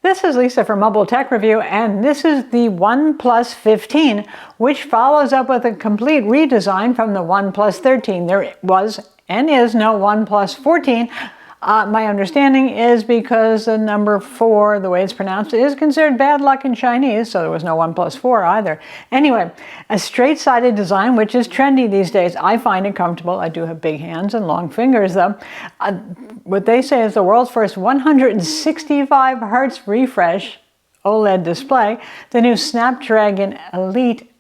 This is Lisa from MobileTechReview, and this is the OnePlus 15, which follows up with a complete redesign from the OnePlus 13. There was and is no OnePlus 14. My understanding is because the number 4, the way it's pronounced, is considered bad luck in Chinese, so there was no OnePlus 4 either. Anyway, a straight-sided design, which is trendy these days. I find it comfortable. I do have big hands and long fingers, though. What they say is the world's first 165 Hz refresh OLED display, the new Snapdragon Elite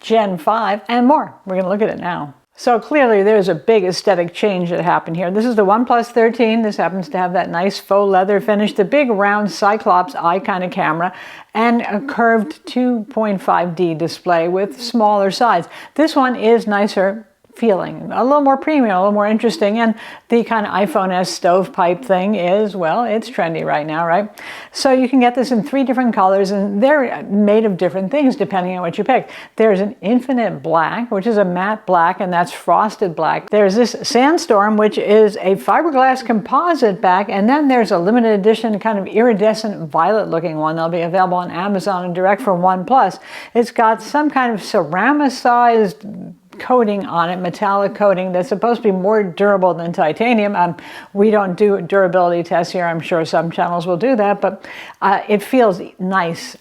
Gen 5, and more. We're going to look at it now. So clearly there's a big aesthetic change that happened here. This is the OnePlus 13. This happens to have that nice faux leather finish, the big round Cyclops eye kind of camera, and a curved 2.5D display with smaller size. This one is nicer feeling, a little more premium, a little more interesting, and the kind of iPhone S stovepipe thing is, well, it's trendy right now, right? So you can get this in 3 different colors, and they're made of different things depending on what you pick. There's an infinite black, which is a matte black, and that's frosted black. There's this sandstorm, which is a fiberglass composite back, and then there's a limited edition kind of iridescent violet looking one. They'll be available on Amazon and direct from OnePlus. It's got some kind of ceramicized coating on it, metallic coating that's supposed to be more durable than titanium. We don't do durability tests here. I'm sure some channels will do that, but it feels nice.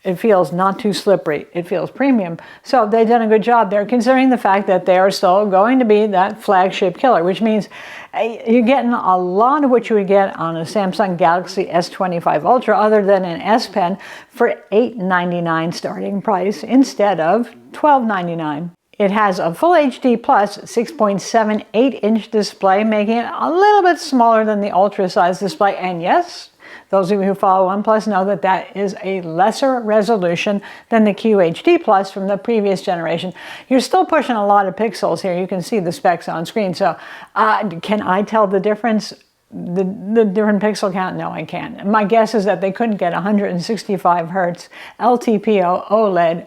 It feels not too slippery. It feels premium. So they've done a good job there, considering the fact that they are still going to be that flagship killer, which means you're getting a lot of what you would get on a Samsung Galaxy S25 Ultra, other than an S Pen, for $899 starting price instead of $1299. It has a Full HD Plus 6.78-inch display, making it a little bit smaller than the Ultra-size display. And yes, those of you who follow OnePlus know that that is a lesser resolution than the QHD Plus from the previous generation. You're still pushing a lot of pixels here. You can see the specs on screen. So can I tell the difference? The different pixel count? No, I can't. My guess is that they couldn't get 165 Hz LTPO OLED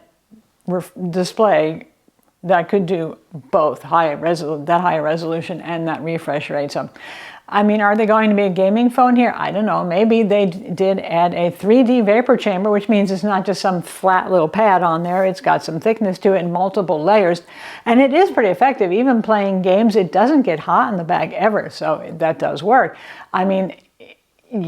display that could do both that high resolution and that refresh rate. So, I mean, are they going to be a gaming phone here? I don't know. Maybe they did add a 3D vapor chamber, which means it's not just some flat little pad on there. It's got some thickness to it and multiple layers. And it is pretty effective. Even playing games, it doesn't get hot in the bag ever. So that does work. I mean,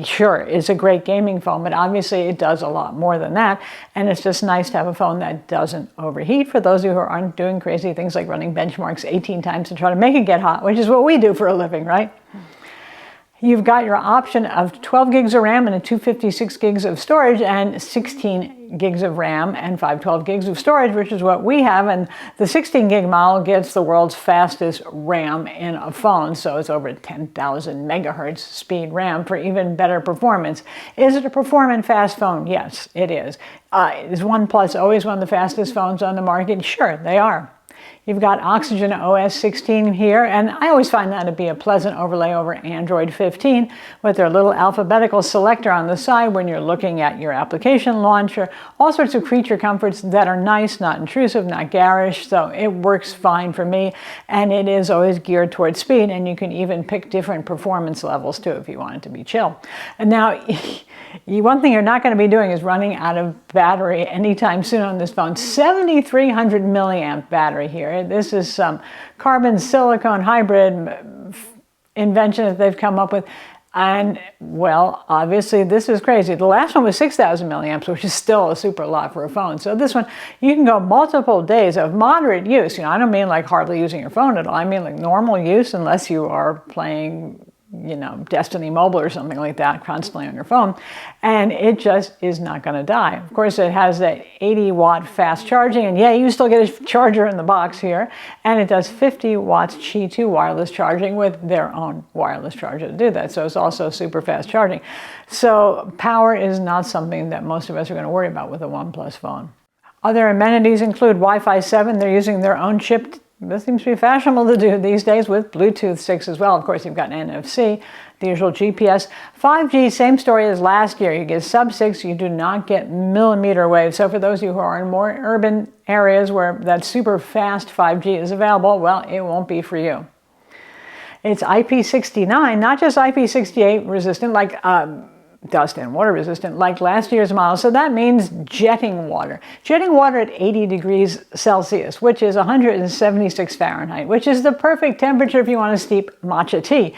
sure, it's a great gaming phone, but obviously it does a lot more than that. And it's just nice to have a phone that doesn't overheat for those of you who aren't doing crazy things like running benchmarks 18 times to try to make it get hot, which is what we do for a living, right? You've got your option of 12 gigs of RAM and a 256 gigs of storage, and 16 gigs of RAM and 512 gigs of storage, which is what we have. And the 16 gig model gets the world's fastest RAM in a phone. So it's over 10,000 megahertz speed RAM for even better performance. Is it a performant fast phone? Yes, it is. Is OnePlus always one of the fastest phones on the market? Sure, they are. You've got OxygenOS 16 here, and I always find that to be a pleasant overlay over Android 15 with their little alphabetical selector on the side when you're looking at your application launcher. All sorts of creature comforts that are nice, not intrusive, not garish, so it works fine for me, and it is always geared towards speed, and you can even pick different performance levels too if you want it to be chill. And now, one thing you're not going to be doing is running out of battery anytime soon on this phone. 7,300 milliamp battery here. This is some carbon silicone hybrid invention that they've come up with. And, well, obviously this is crazy. The last one was 6,000 milliamps, which is still a super lot for a phone. So this one, you can go multiple days of moderate use. You know, I don't mean like hardly using your phone at all. I mean like normal use, unless you are playing, you know, Destiny Mobile or something like that constantly on your phone, and it just is not going to die. Of course, it has that 80-watt fast charging, and yeah, you still get a charger in the box here, and it does 50 watts Qi 2 wireless charging with their own wireless charger to do that, so it's also super fast charging. So power is not something that most of us are going to worry about with a OnePlus phone. Other amenities include Wi-Fi 7. They're using their own chip. This seems to be fashionable to do these days, with Bluetooth 6 as well. Of course, you've got NFC, the usual GPS. 5G, same story as last year. You get sub-6, you do not get millimeter wave. So for those of you who are in more urban areas where that super fast 5G is available, well, it won't be for you. It's IP69, not just IP68 resistant, like dust and water resistant, like last year's model. So that means jetting water. Jetting water at 80 degrees Celsius, which is 176 Fahrenheit, which is the perfect temperature if you want to steep matcha tea.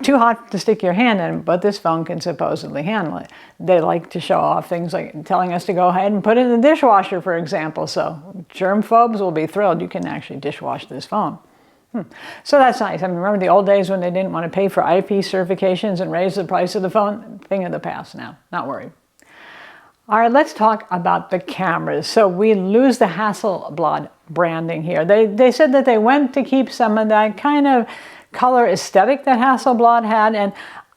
Too hot to stick your hand in, but this phone can supposedly handle it. They like to show off things like telling us to go ahead and put it in the dishwasher, for example. So germ phobes will be thrilled. You can actually dishwash this phone. So that's nice. I mean, remember the old days when they didn't want to pay for IP certifications and raise the price of the phone? Thing of the past now. Not worried. All right, let's talk about the cameras. So we lose the Hasselblad branding here. They said that they went to keep some of that kind of color aesthetic that Hasselblad had, and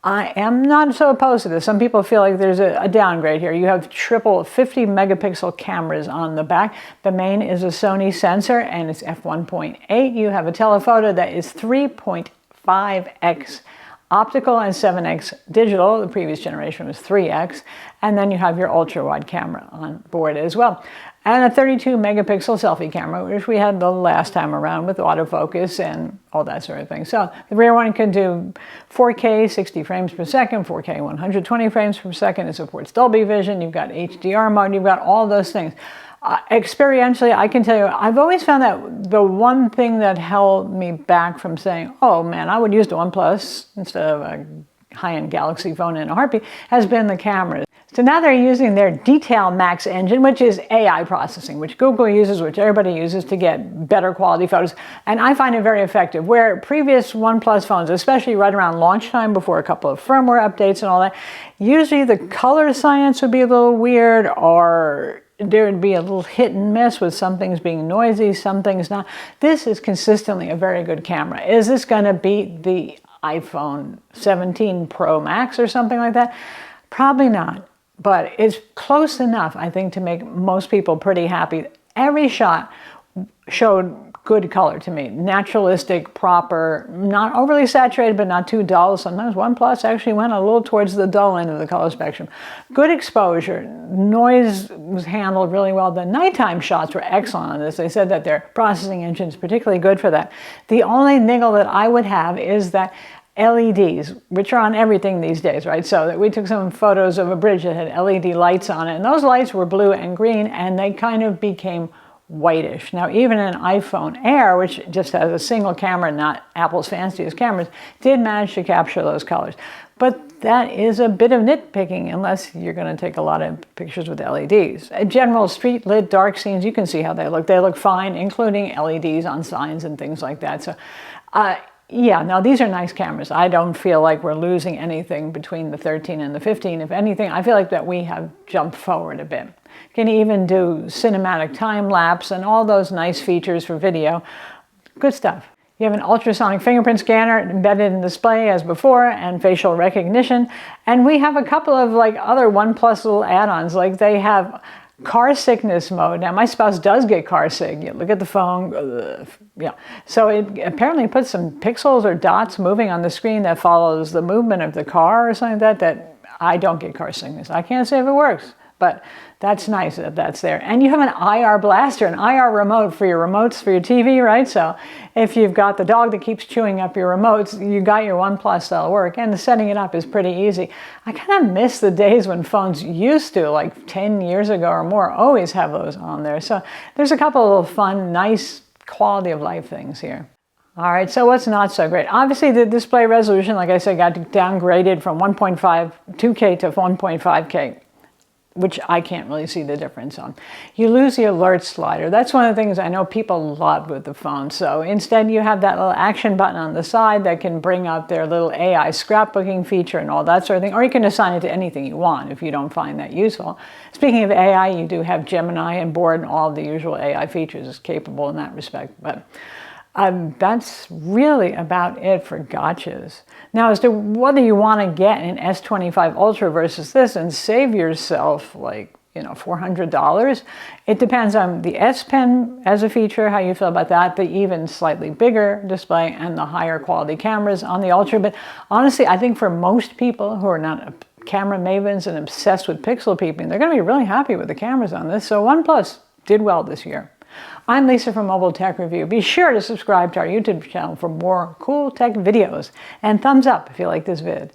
I am not so opposed to this. Some people feel like there's a downgrade here. You have triple 50 megapixel cameras on the back. The main is a Sony sensor and it's f1.8. You have a telephoto that is 3.5x optical and 7x digital. The previous generation was 3x. And then you have your ultra wide camera on board as well. And a 32 megapixel selfie camera, which we had the last time around with autofocus and all that sort of thing. So the rear one can do 4K 60 frames per second, 4K 120 frames per second. It supports Dolby Vision. You've got HDR mode. You've got all those things. Experientially, I can tell you, I've always found that the one thing that held me back from saying, oh man, I would use the OnePlus instead of a high-end Galaxy phone in a heartbeat, has been the cameras. So now they're using their Detail Max engine, which is AI processing, which Google uses, which everybody uses to get better quality photos. And I find it very effective. Where previous OnePlus phones, especially right around launch time before a couple of firmware updates and all that, usually the color science would be a little weird, or there would be a little hit and miss with some things being noisy, some things not. This is consistently a very good camera. Is this going to beat the iPhone 17 Pro Max or something like that? Probably not. But it's close enough, I think, to make most people pretty happy. Every shot showed good color to me. Naturalistic, proper, not overly saturated, but not too dull. Sometimes OnePlus actually went a little towards the dull end of the color spectrum. Good exposure. Noise was handled really well. The nighttime shots were excellent on this. They said that their processing engine is particularly good for that. The only niggle that I would have is that LEDs, which are on everything these days, right? So that we took some photos of a bridge that had LED lights on it, and those lights were blue and green, and they kind of became whitish. Now, even an iPhone Air, which just has a single camera, not Apple's fanciest cameras, did manage to capture those colors. But that is a bit of nitpicking unless you're going to take a lot of pictures with LEDs. General street lit dark scenes, you can see how they look. They look fine, including LEDs on signs and things like that. So, yeah, now these are nice cameras. I don't feel like we're losing anything between the 13 and the 15. If anything, I feel like that we have jumped forward a bit. Can even do cinematic time lapse and all those nice features for video. Good stuff. You have an ultrasonic fingerprint scanner embedded in the display as before, and facial recognition. And we have a couple of like other OnePlus little add-ons, like they have car sickness mode. Now, my spouse does get car sick. You look at the phone, yeah. So it apparently puts some pixels or dots moving on the screen that follows the movement of the car or something like that, that I don't get car sickness. I can't say if it works, but that's nice that that's there. And you have an IR blaster, an IR remote for your remotes for your TV, right? So if you've got the dog that keeps chewing up your remotes, you got your OnePlus that'll work. And the setting it up is pretty easy. I kind of miss the days when phones used to, like 10 years ago or more, always have those on there. So there's a couple of fun, nice quality of life things here. All right, so what's not so great? Obviously, the display resolution, like I said, got downgraded from 2K to 1.5K. Which I can't really see the difference on. You lose the alert slider. That's one of the things I know people love with the phone. So instead you have that little action button on the side that can bring up their little AI scrapbooking feature and all that sort of thing. Or you can assign it to anything you want if you don't find that useful. Speaking of AI, you do have Gemini on board, and all the usual AI features is capable in that respect. But that's really about it for gotchas. Now, as to whether you want to get an S25 Ultra versus this and save yourself like, $400, it depends on the S Pen as a feature, how you feel about that, the even slightly bigger display and the higher quality cameras on the Ultra. But honestly, I think for most people who are not camera mavens and obsessed with pixel peeping, they're going to be really happy with the cameras on this. So OnePlus did well this year. I'm Lisa from Mobile Tech Review. Be sure to subscribe to our YouTube channel for more cool tech videos, and thumbs up if you like this vid.